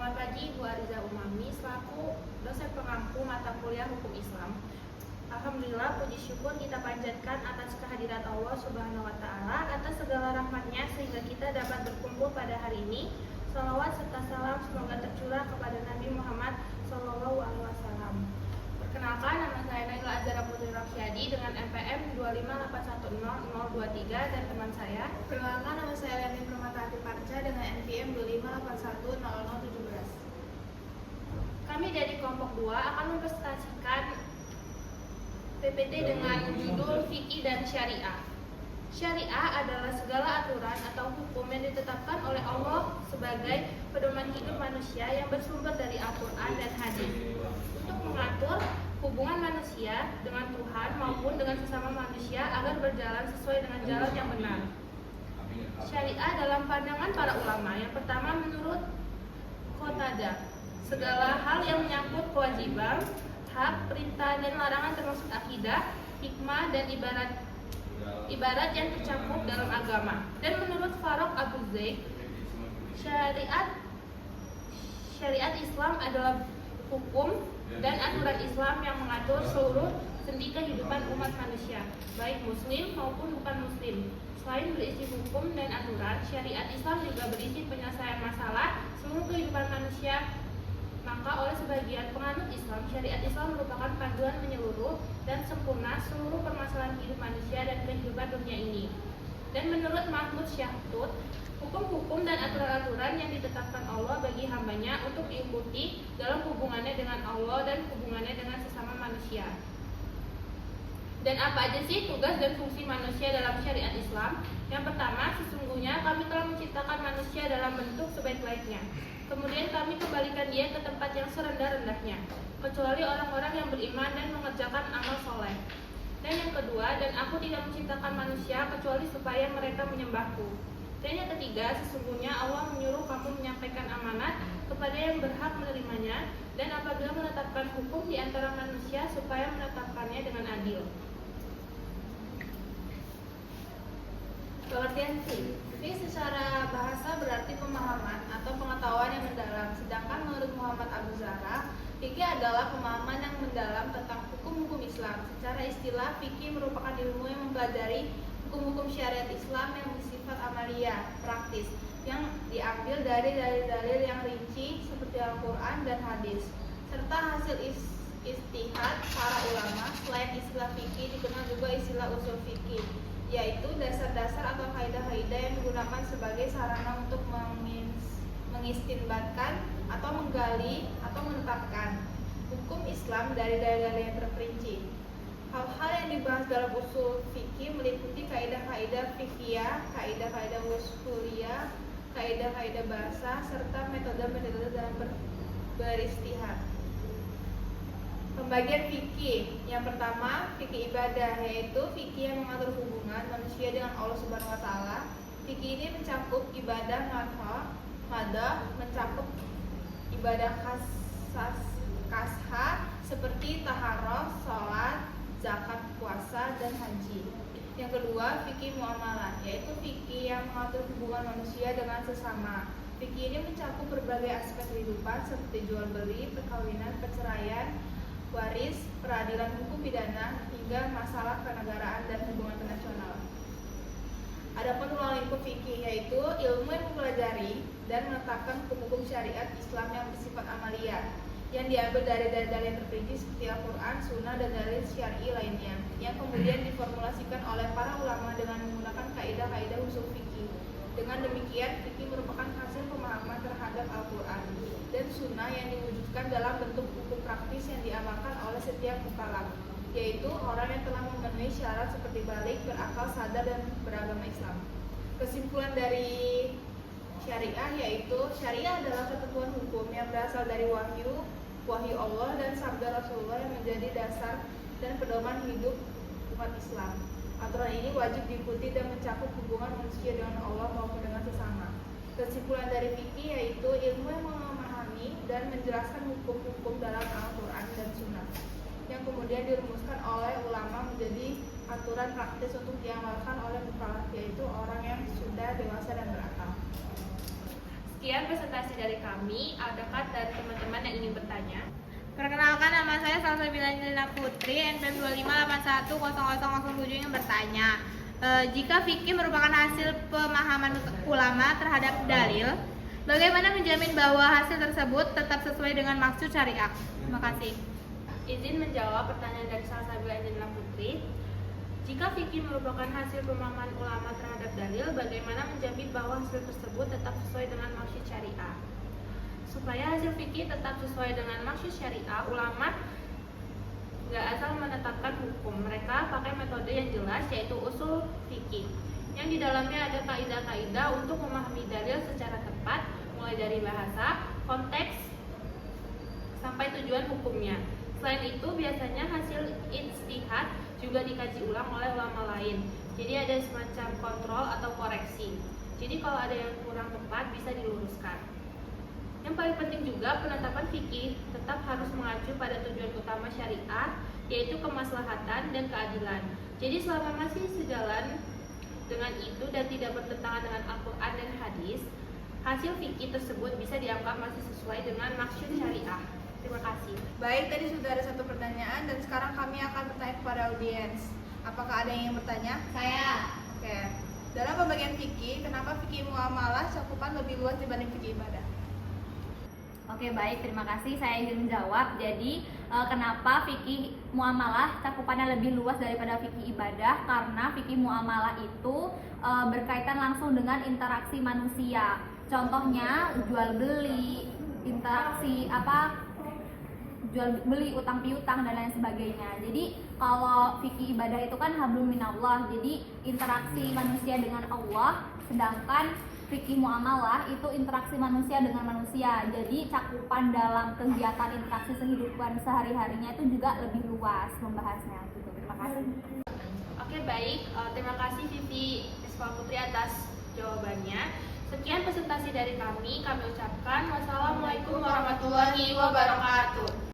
Selamat pagi, Bu Ariza Umami, selaku dosen pengampu mata kuliah Hukum Islam. Alhamdulillah, puji syukur kita panjatkan atas kehadirat Allah Subhanahu wa Ta'ala, atas segala rahmatnya sehingga kita dapat berkumpul pada hari ini. Salawat serta salam semoga tercurah kepada Nabi Muhammad SAW. Perkenalkan, nama saya Naila Azhara Putri Rafsyadi dengan NPM 258100023 dan teman saya. Perkenalkan, nama saya Leni Permata Atiparca dengan NPM 258100017. Kami dari kelompok 2 akan mempresentasikan PPT dengan judul Fikih dan Syariah. Syariah adalah segala aturan atau hukum yang ditetapkan oleh Allah sebagai pedoman hidup manusia yang bersumber dari Al-Quran dan Hadis untuk mengatur hubungan manusia dengan Tuhan maupun dengan sesama manusia agar berjalan sesuai dengan jalan yang benar. Syariah dalam pandangan para ulama, yang pertama menurut Qatadah, segala hal yang menyangkut kewajiban, hak, perintah, dan larangan termasuk akidah, hikmah, dan ibarat yang tercakup dalam agama. Dan menurut Farrokh Abu Zaid, syariat Islam adalah hukum dan aturan Islam yang mengatur seluruh sendi kehidupan umat manusia, baik muslim maupun bukan muslim. Selain berisi hukum dan aturan, syariat Islam juga berisi penyelesaian masalah seluruh kehidupan manusia. Maka oleh sebagian penganut Islam, syariat Islam merupakan panduan menyeluruh dan sempurna seluruh permasalahan hidup manusia dan kehidupan dunia ini. Dan menurut Mahmud Syahtut, hukum-hukum dan aturan-aturan yang ditetapkan Allah bagi hambanya untuk diikuti dalam hubungannya dengan Allah dan hubungannya dengan sesama manusia. Dan apa aja sih tugas dan fungsi manusia dalam syariat Islam? Yang pertama, sesungguhnya kami telah menciptakan manusia dalam bentuk sebaik-baiknya. Kemudian kami kembalikan dia ke tempat yang serendah-rendahnya, kecuali orang-orang yang beriman dan mengerjakan amal soleh. Dan yang kedua, dan aku tidak menciptakan manusia kecuali supaya mereka menyembahku. Dan yang ketiga, sesungguhnya Allah menyuruh kamu menyampaikan amanat kepada yang berhak menerimanya, dan apabila menetapkan hukum di antara manusia supaya menetapkannya dengan adil. Pengertian fikih secara bahasa berarti pemahaman atau pengetahuan yang mendalam. Sedangkan menurut Muhammad Abu Zahra, fikih adalah pemahaman yang mendalam tentang hukum-hukum Islam. Secara istilah, fikih merupakan ilmu yang mempelajari hukum-hukum syariat Islam yang bersifat amalia, praktis, yang diambil dari dalil-dalil yang rinci seperti Al-Quran dan Hadis, serta hasil istihad para ulama. Selain istilah fikih, dikenal juga istilah usul fikih, yaitu dasar-dasar atau kaidah-kaidah yang digunakan sebagai sarana untuk mengistinbatkan atau menggali atau menetapkan hukum Islam dari dalil-dalil yang terperinci. Hal-hal yang dibahas dalam usul fikih meliputi kaidah-kaidah fikih, kaidah-kaidah usuliyah, kaidah-kaidah bahasa, serta metode-metode dalam beristihad. Pembagian fikih. Yang pertama, fikih ibadah, yaitu fikih yang mengatur hubungan manusia dengan Allah Subhanahu wa Ta'ala. Fikih ini mencakup ibadah madah, mencakup ibadah kasha seperti taharah, sholat, zakat, puasa, dan haji. Yang kedua, fikih muamalah, yaitu fikih yang mengatur hubungan manusia dengan sesama. Fikih ini mencakup berbagai aspek kehidupan seperti jual beli, perkawinan, perceraian, waris, peradilan hukum pidana, hingga masalah kenegaraan dan hubungan internasional. Adapun ruang lingkup fikih, yaitu ilmu yang mempelajari dan menetapkan hukum-hukum syariat Islam yang bersifat amalia, yang diambil dari dalil-dalil yang terperinci seperti Al-Quran, Sunnah, dan dalil syar'i lainnya, yang kemudian diformulasikan oleh para ulama dengan menggunakan kaidah-kaidah usul fikih. Dengan demikian, fikih merupakan hasil pemahaman terhadap Al-Quran dan Sunnah yang diwujudkan dalam bentuk hukum praktis yang diamalkan oleh setiap mukallaf, yaitu orang yang telah memenuhi syarat seperti balik, berakal, sadar, dan beragama Islam. Kesimpulan dari syariah, yaitu syariah adalah ketentuan hukum yang berasal dari wahyu Allah dan sabda Rasulullah yang menjadi dasar dan pedoman hidup umat Islam. Aturan ini wajib diikuti dan mencakup hubungan manusia dengan Allah maupun dengan sesama. Kesimpulan dari fikih yaitu ilmu yang memahami dan menjelaskan hukum-hukum dalam Al-Quran dan Sunnah, yang kemudian dirumuskan oleh ulama menjadi aturan praktis untuk diamalkan oleh mukallaf, yaitu orang yang sudah dewasa dan berakal. Sekian presentasi dari kami. Adakah dari teman-teman yang ingin bertanya? Perkenalkan, nama saya Salsabila Angelina Putri, NPM 25810007 yang bertanya. Jika fikih merupakan hasil pemahaman ulama terhadap dalil, bagaimana menjamin bahwa hasil tersebut tetap sesuai dengan maksud syariah? Terima kasih. Izin menjawab pertanyaan dari Salsabila Angelina Putri. Jika fikih merupakan hasil pemahaman ulama terhadap dalil, bagaimana menjamin bahwa hasil tersebut tetap sesuai dengan maksud syariah? Supaya hasil fikih tetap sesuai dengan maksud syariah, ulama nggak asal menetapkan hukum. Mereka pakai metode yang jelas, yaitu usul fikih, yang di dalamnya ada kaidah-kaidah untuk memahami dalil secara tepat, mulai dari bahasa, konteks, sampai tujuan hukumnya. Selain itu, biasanya hasil ijtihad juga dikaji ulang oleh ulama lain. Jadi ada semacam kontrol atau koreksi. Jadi kalau ada yang kurang tepat bisa diluruskan. Yang paling penting juga, penetapan fikih tetap harus mengacu pada tujuan utama syariah, yaitu kemaslahatan dan keadilan. Jadi selama masih sejalan dengan itu dan tidak bertentangan dengan Al-Quran dan hadis, hasil fikih tersebut bisa dianggap masih sesuai dengan maksud syariah. Terima kasih. Baik, tadi sudah ada satu pertanyaan dan sekarang kami akan bertanya kepada audiens. Apakah ada yang ingin bertanya? Saya. Oke. Dalam pembagian fikih, kenapa fikih muamalah cakupan lebih luas dibanding fikih ibadah? Oke, baik, terima kasih. Saya ingin menjawab. Jadi, kenapa fikih muamalah cakupannya lebih luas daripada fikih ibadah? Karena fikih muamalah itu berkaitan langsung dengan interaksi manusia. Contohnya jual beli, interaksi jual beli, utang piutang dan lain sebagainya. Jadi kalau fikih ibadah itu kan hablum minallah, jadi interaksi manusia dengan Allah, sedangkan fikih muamalah itu interaksi manusia dengan manusia. Jadi cakupan dalam kegiatan interaksi kehidupan sehari-harinya itu juga lebih luas membahasnya gitu. Terima kasih. Oke, baik. Terima kasih Vivi Espa Putri atas jawabannya. Sekian presentasi dari kami. Kami ucapkan wassalamualaikum warahmatullahi wabarakatuh.